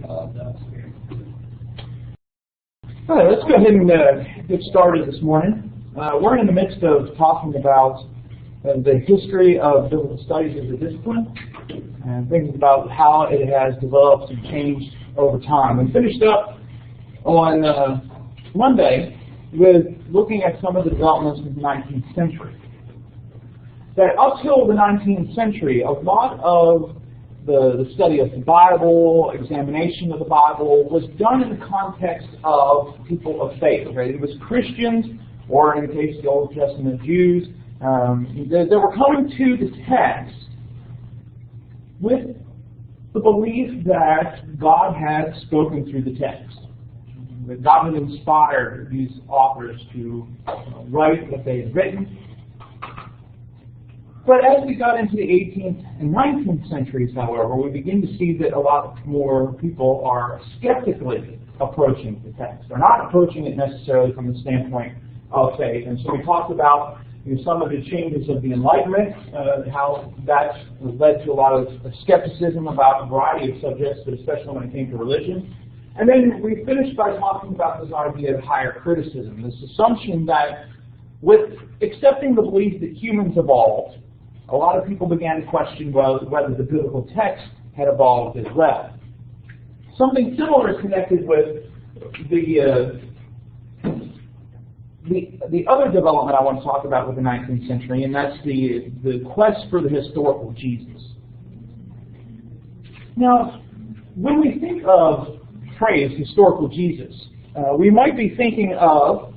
All right, let's go ahead and get started this morning. We're in the midst of talking about the history of biblical studies as a discipline and thinking about how it has developed and changed over time. We finished up on Monday with looking at some of the developments of the 19th century. That up till the 19th century, a lot of the study of the Bible, examination of the Bible, was done in the context of people of faith. Right? It was Christians, or in the case of the Old Testament Jews, that were coming to the text with the belief that God had spoken through the text. That God had inspired these authors to write what they had written. But as we got into the 18th and 19th centuries, however, we begin to see that a lot more people are skeptically approaching the text. They're not approaching it necessarily from the standpoint of faith. And so we talked about some of the changes of the Enlightenment, how that led to a lot of skepticism about a variety of subjects, but especially when it came to religion. And then we finished by talking about this idea of higher criticism, this assumption that with accepting the belief that humans evolved, a lot of people began to question whether the biblical text had evolved as well. Something similar is connected with the other development I want to talk about with the 19th century, and that's the quest for the historical Jesus. Now, when we think of the phrase historical Jesus, we might be thinking of,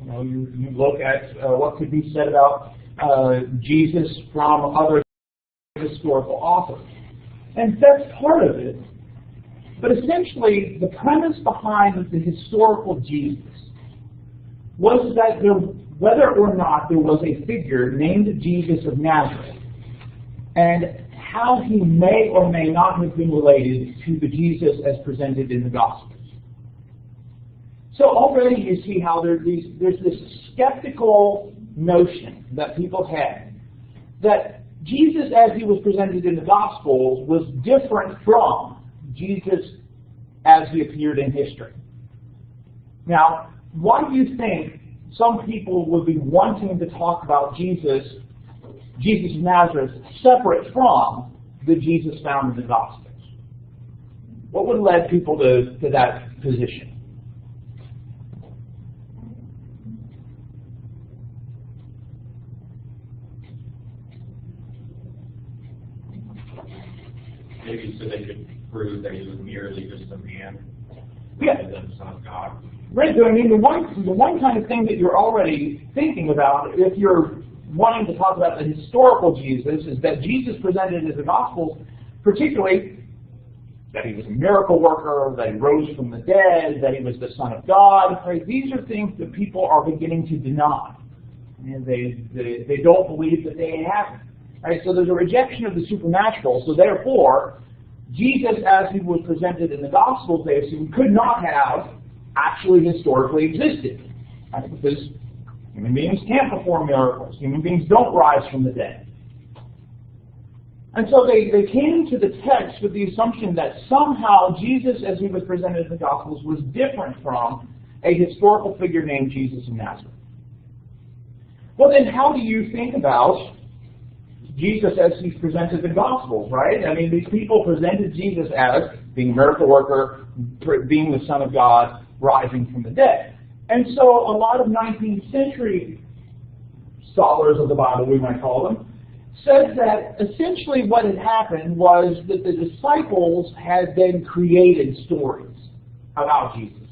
you look at what could be said about Jesus from other historical authors. And that's part of it. But essentially, the premise behind the historical Jesus was that whether or not there was a figure named Jesus of Nazareth, and how he may or may not have been related to the Jesus as presented in the Gospels. So already you see how there's this skeptical notion that people had that Jesus as he was presented in the Gospels was different from Jesus as he appeared in history. Now, why do you think some people would be wanting to talk about Jesus of Nazareth, separate from the Jesus found in the Gospels? What would have led people to that position? Maybe so they could prove that he was merely just a man, rather than the Son of God. Right. So I mean, the one kind of thing that you're already thinking about, if you're wanting to talk about the historical Jesus, is that Jesus presented in the Gospels, particularly that he was a miracle worker, that he rose from the dead, that he was the Son of God. Right? These are things that people are beginning to deny, and they don't believe that they happen. Right? So there's a rejection of the supernatural. So therefore, Jesus, as he was presented in the Gospels, they assume could not have actually historically existed. Right? Because human beings can't perform miracles. Human beings don't rise from the dead. And so they came to the text with the assumption that somehow Jesus, as he was presented in the Gospels, was different from a historical figure named Jesus of Nazareth. Well, then how do you think about Jesus as he's presented in the Gospels, right? I mean, these people presented Jesus as being a miracle worker, being the Son of God, rising from the dead. And so a lot of 19th century scholars of the Bible, we might call them, said that essentially what had happened was that the disciples had then created stories about Jesus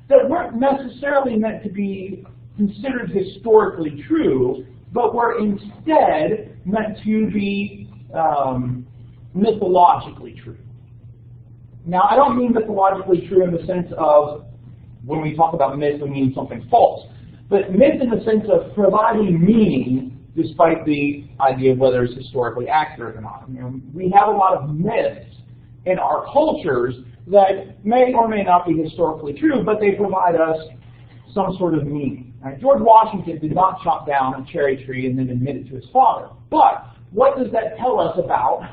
that weren't necessarily meant to be considered historically true, but were instead meant to be mythologically true. Now, I don't mean mythologically true in the sense of when we talk about myth, we mean something false, but myth in the sense of providing meaning despite the idea of whether it's historically accurate or not. We have a lot of myths in our cultures that may or may not be historically true, but they provide us some sort of meaning. Right? George Washington did not chop down a cherry tree and then admit it to his father. But what does that tell us about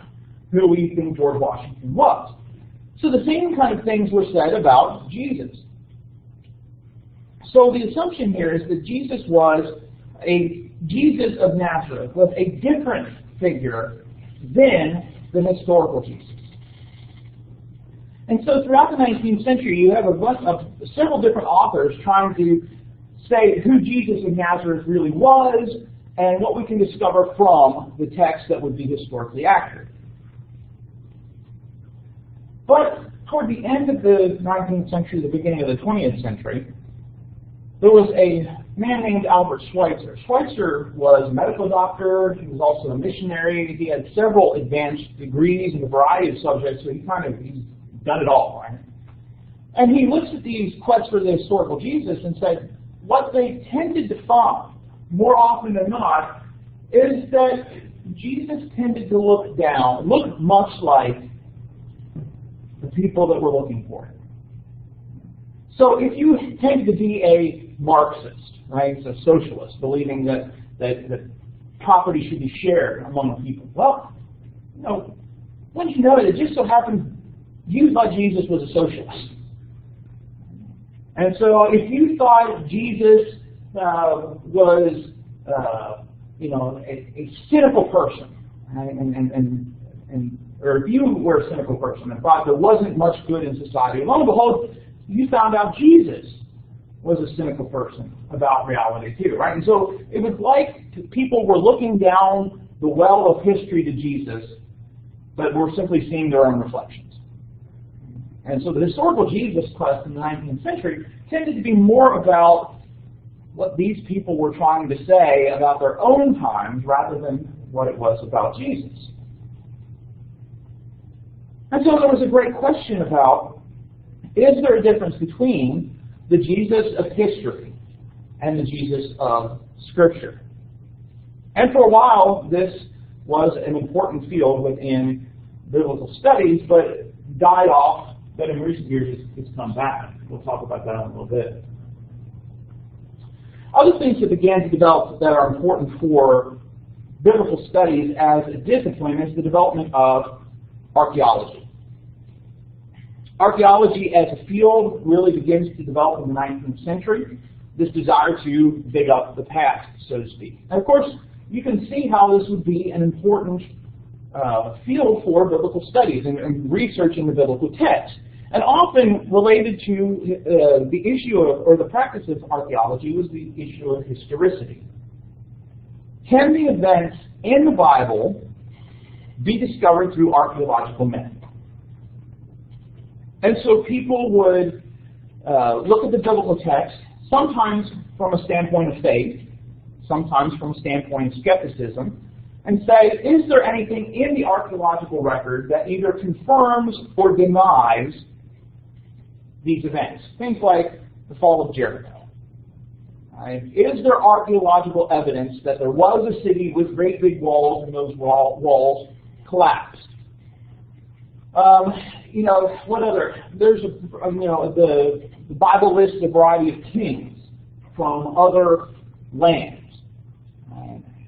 who we think George Washington was? So the same kind of things were said about Jesus. So the assumption here is that Jesus of Nazareth was a different figure than the historical Jesus. And so throughout the 19th century, you have several different authors trying to say who Jesus of Nazareth really was and what we can discover from the text that would be historically accurate. But toward the end of the 19th century, the beginning of the 20th century, there was a man named Albert Schweitzer. Schweitzer was a medical doctor. He was also a missionary. He had several advanced degrees in a variety of subjects, so he's done it all, right? And he looks at these quests for the historical Jesus and said, what they tended to find, more often than not, is that Jesus tended to look much like the people that we're looking for. So if you tend to be a Marxist, right, a socialist, believing that property should be shared among the people, well, wouldn't you know that it just so happened you thought Jesus was a socialist. And so if you thought Jesus was a cynical person, right, or if you were a cynical person and thought there wasn't much good in society, lo and behold, you found out Jesus was a cynical person about reality too, right? And so it was like people were looking down the well of history to Jesus, but were simply seeing their own reflections. And so the historical Jesus quest in the 19th century tended to be more about what these people were trying to say about their own times rather than what it was about Jesus. And so there was a great question about, is there a difference between the Jesus of history and the Jesus of Scripture? And for a while, this was an important field within biblical studies, but died off. But in recent years, it's come back. We'll talk about that in a little bit. Other things that began to develop that are important for biblical studies as a discipline is the development of archaeology. Archaeology as a field really begins to develop in the 19th century, this desire to dig up the past, so to speak. And of course, you can see how this would be an important field for biblical studies and researching the biblical text. And often related to the issue or the practice of archaeology was the issue of historicity. Can the events in the Bible be discovered through archaeological method? And so people would look at the biblical text, sometimes from a standpoint of faith, sometimes from a standpoint of skepticism, and say, is there anything in the archaeological record that either confirms or denies these events? Things like the fall of Jericho. Right? Is there archaeological evidence that there was a city with great big walls and those walls collapsed? What other? There's the Bible lists a variety of kings from other lands.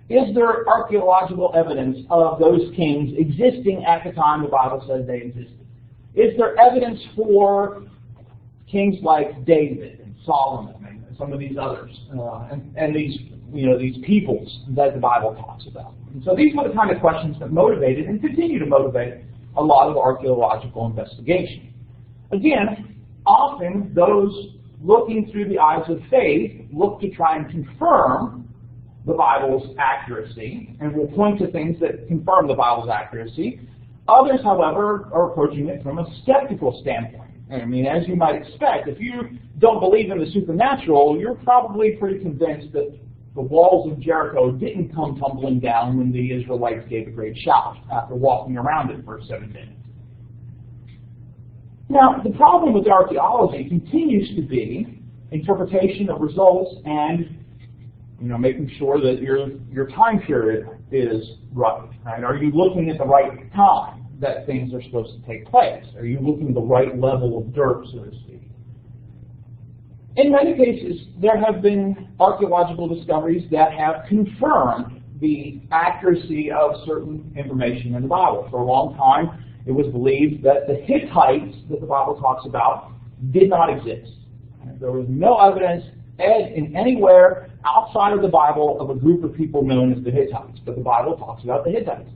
Is there archaeological evidence of those kings existing at the time the Bible says they existed? Is there evidence for kings like David and Solomon and some of these others, and these peoples that the Bible talks about? And so these were the kind of questions that motivated and continue to motivate a lot of archaeological investigation. Again, often those looking through the eyes of faith look to try and confirm the Bible's accuracy, and will point to things that confirm the Bible's accuracy. Others, however, are approaching it from a skeptical standpoint. I mean, as you might expect, if you don't believe in the supernatural, you're probably pretty convinced that the walls of Jericho didn't come tumbling down when the Israelites gave a great shout after walking around it for 7 minutes. Now, the problem with archaeology continues to be interpretation of results and making sure that your time period is right. Are you looking at the right time that things are supposed to take place? Are you looking at the right level of dirt, so to speak? In many cases, there have been archaeological discoveries that have confirmed the accuracy of certain information in the Bible. For a long time, It was believed that the Hittites that the Bible talks about did not exist. There was no evidence in anywhere outside of the Bible of a group of people known as the Hittites, but the Bible talks about the Hittites.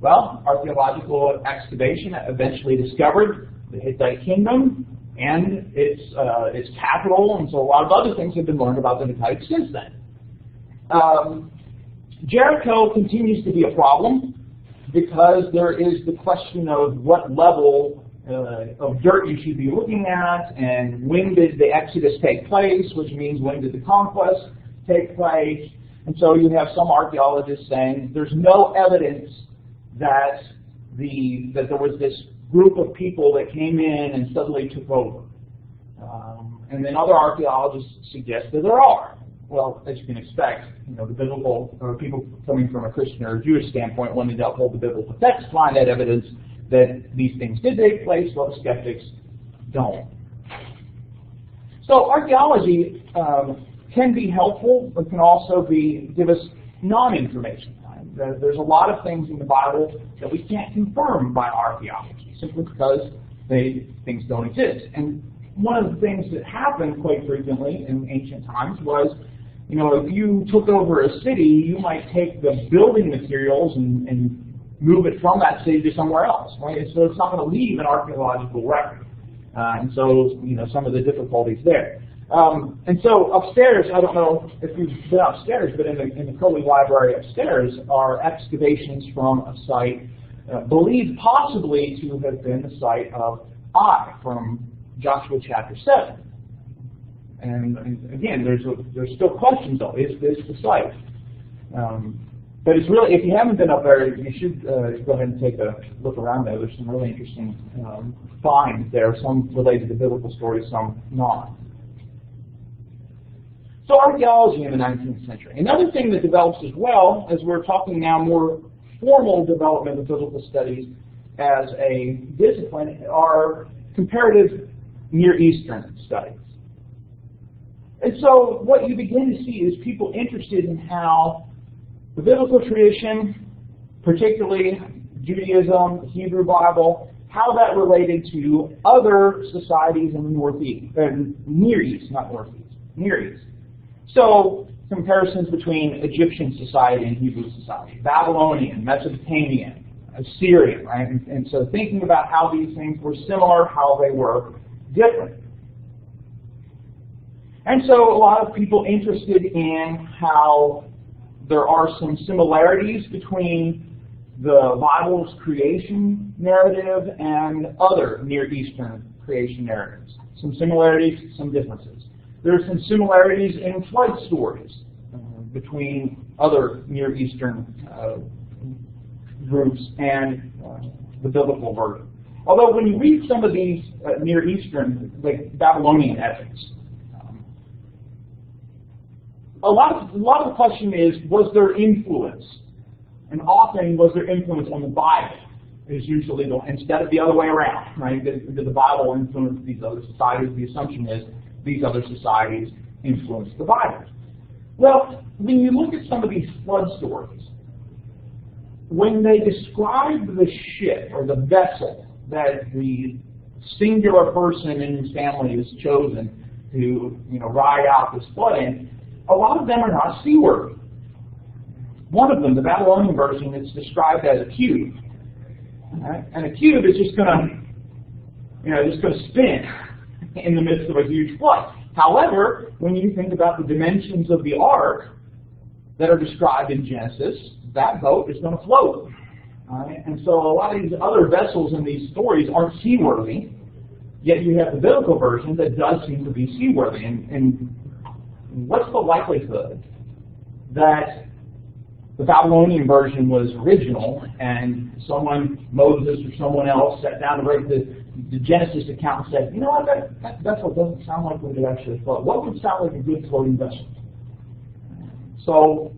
Well, archaeological excavation eventually discovered the Hittite kingdom and its capital, and so a lot of other things have been learned about the Hittites since then. Jericho continues to be a problem because there is the question of what level of dirt you should be looking at, and when did the Exodus take place, which means when did the conquest take place. And so you have some archaeologists saying there's no evidence that there was this group of people that came in and suddenly took over. And then other archaeologists suggest that there are. Well, as you can expect, the biblical, or people coming from a Christian or a Jewish standpoint wanting to uphold the biblical text find that evidence that these things did take place, while the skeptics don't. So archaeology can be helpful, but can also give us non-information. There's a lot of things in the Bible that we can't confirm by archaeology, simply because things don't exist. And one of the things that happened quite frequently in ancient times was, if you took over a city, you might take the building materials and move it from that city to somewhere else, right? So it's not going to leave an archaeological record. And so, some of the difficulties there. And so upstairs, I don't know if you've been upstairs, but in the Crowley Library upstairs are excavations from a site believed possibly to have been the site of Ai from Joshua chapter 7. And again, there's still questions though. Is this the site? But it's really, if you haven't been up there, you should go ahead and take a look around there. There's some really interesting finds there, some related to biblical stories, some not. So archaeology in the 19th century. Another thing that develops as well, as we're talking now more formal development of biblical studies as a discipline, are comparative Near Eastern studies. And so what you begin to see is people interested in how the biblical tradition, particularly Judaism, the Hebrew Bible, how that related to other societies in the Northeast, Near East, not Northeast, Near East. So comparisons between Egyptian society and Hebrew society, Babylonian, Mesopotamian, Assyrian, right? And so thinking about how these things were similar, how they were different. And so a lot of people interested in how there are some similarities between the Bible's creation narrative and other Near Eastern creation narratives. Some similarities, some differences. There are some similarities in flood stories between other Near Eastern groups and the biblical version. Although when you read some of these Near Eastern, like Babylonian epics, a lot of the question is, was there influence? And often, was there influence on the Bible? Is usually instead of the other way around, right? Did the Bible influence these other societies? The assumption is these other societies influence the Bible. Well, when you look at some of these flood stories, when they describe the ship or the vessel that the singular person in his family is chosen to, ride out this flood in, a lot of them are not seaworthy. One of them, the Babylonian version, is described as a cube, right? And a cube is just going to spin in the midst of a huge flood. However, when you think about the dimensions of the ark that are described in Genesis, that boat is going to float. Right? And so a lot of these other vessels in these stories aren't seaworthy, yet you have the biblical version that does seem to be seaworthy. And what's the likelihood that the Babylonian version was original and Moses or someone else, sat down to write the Genesis account and said, you know what, that vessel doesn't sound like it would actually float. What would sound like a good floating vessel? So,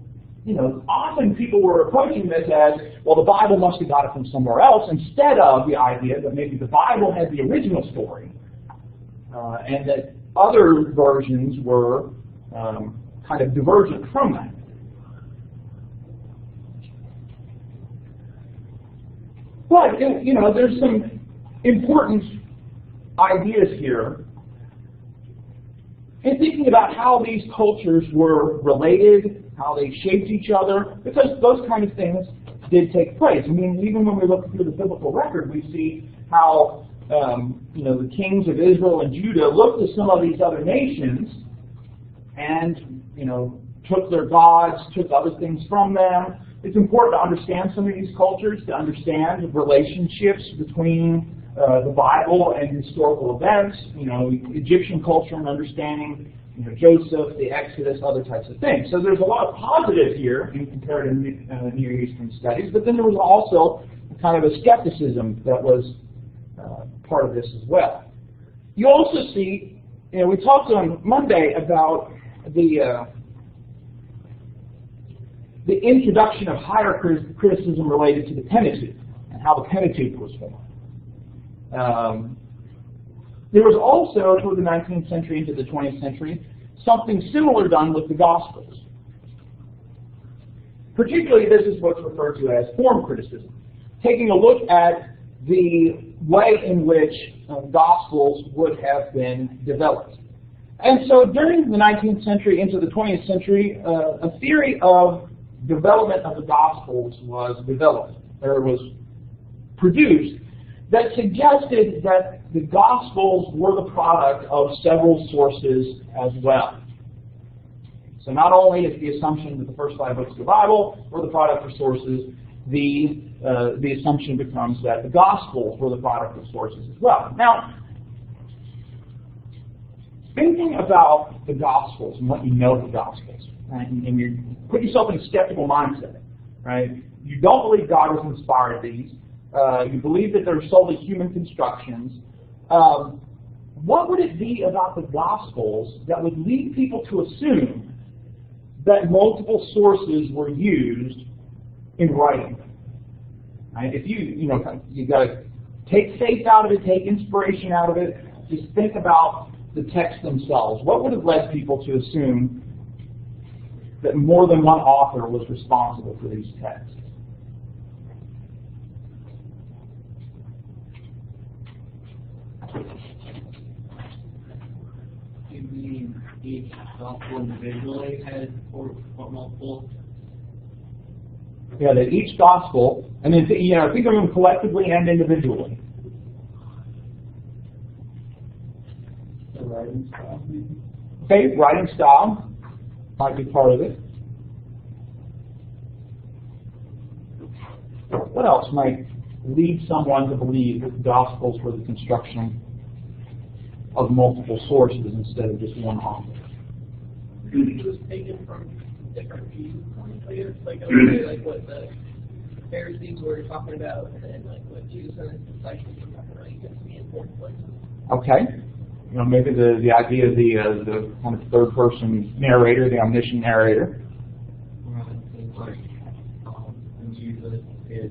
often people were approaching this as, well, the Bible must have got it from somewhere else, instead of the idea that maybe the Bible had the original story, and that other versions were kind of divergent from that. But, there's some important ideas here in thinking about how these cultures were related, how they shaped each other, because those kind of things did take place. I mean, even when we look through the biblical record, we see how the kings of Israel and Judah looked at some of these other nations and, took their gods, took other things from them. It's important to understand some of these cultures, to understand the relationships between the Bible and historical events, Egyptian culture and understanding, Joseph, the Exodus, other types of things. So there's a lot of positive here in comparative Near Eastern studies, but then there was also kind of a skepticism that was part of this as well. You also see, we talked on Monday about the introduction of higher criticism related to the Pentateuch and how the Pentateuch was formed. There was also, toward the 19th century into the 20th century, something similar done with the Gospels. Particularly, this is what's referred to as form criticism, taking a look at the way in which Gospels would have been developed. And so during the 19th century into the 20th century, a theory of development of the Gospels was developed, or was produced, that suggested that the Gospels were the product of several sources as well. So not only is the assumption that the first 5 books of the Bible were the product of sources, the assumption becomes that the Gospels were the product of sources as well. Now, thinking about the Gospels and what you know of the Gospels, right, and you put yourself in a skeptical mindset, right? You don't believe God has inspired these. You believe that they're solely human constructions. What would it be about the Gospels that would lead people to assume that multiple sources were used in writing them? Right? If you got to take faith out of it, take inspiration out of it. Just think about the texts themselves. What would have led people to assume that more than one author was responsible for these texts? You mean each gospel individually had multiple? Yeah, that each gospel, and then think of them collectively and individually. The writing style, maybe? Okay, writing style might be part of it. What else might lead someone to believe that the Gospels were the construction of multiple sources instead of just one author? It was taken from different views, I guess. Like, I would say, like, what the Pharisees were talking about, and then, like, what Jesus and his disciples were talking about. You can see in both places. Okay. Maybe the idea of the kind of third-person narrator, the omniscient narrator. Right. Things like when Jesus is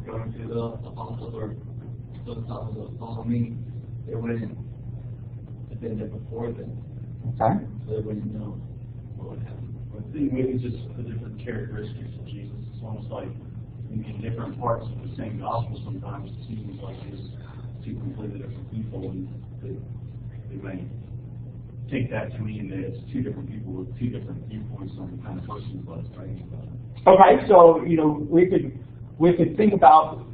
going to the apostles or the apostles that follow me, they wouldn't have been there before them. Okay. So they wouldn't know what would happen. I think maybe just the different characteristics of Jesus. It's almost like in different parts of the same gospel sometimes it seems like there's two completely different people, and they may take that to mean that it's two different people with two different viewpoints on the kind of person who was writing about it. Okay, so we could think about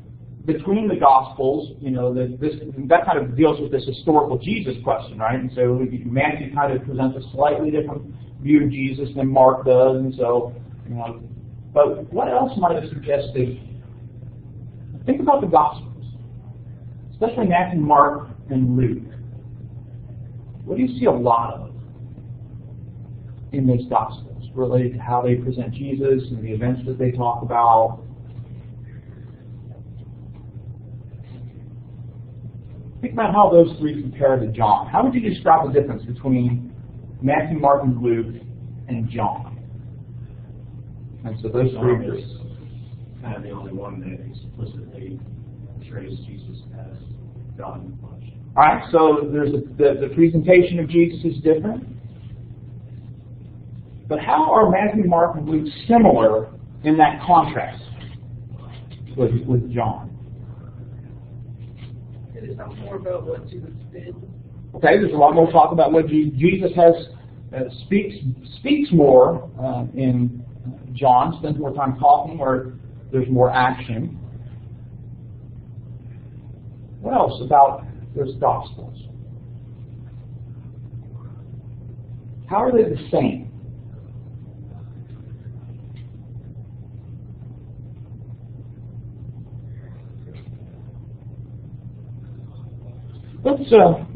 between the Gospels, that kind of deals with this historical Jesus question, right? And so Matthew kind of presents a slightly different view of Jesus than Mark does, and so but what else might have suggested? Think about the Gospels, especially Matthew, Mark, and Luke. What do you see a lot of in those Gospels related to how they present Jesus and the events that they talk about? Think about how those three compare to John. How would you describe the difference between Matthew, Mark, and Luke and John? And so those three are kind of the only one that explicitly portrays Jesus as God in the flesh. All right, so there's the presentation of Jesus is different. But how are Matthew, Mark, and Luke similar in that contrast? with John. Can you talk more about what Jesus did? Okay, there's a lot more talk about what Jesus has speaks more in John, spends more time talking, where there's more action. What else about those Gospels? How are they the same? Let's go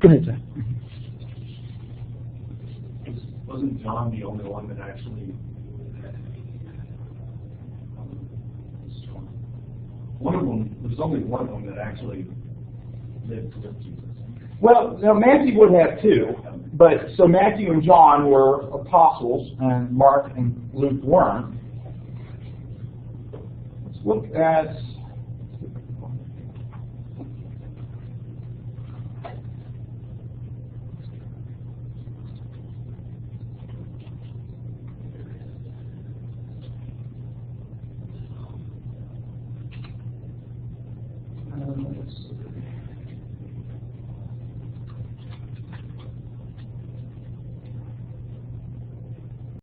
ahead, sir. Wasn't John the only one that actually? One of them. There's only one of them that actually lived with Jesus. Well, now Matthew would have too, but so Matthew and John were apostles, and Mark and Luke weren't. Let's look at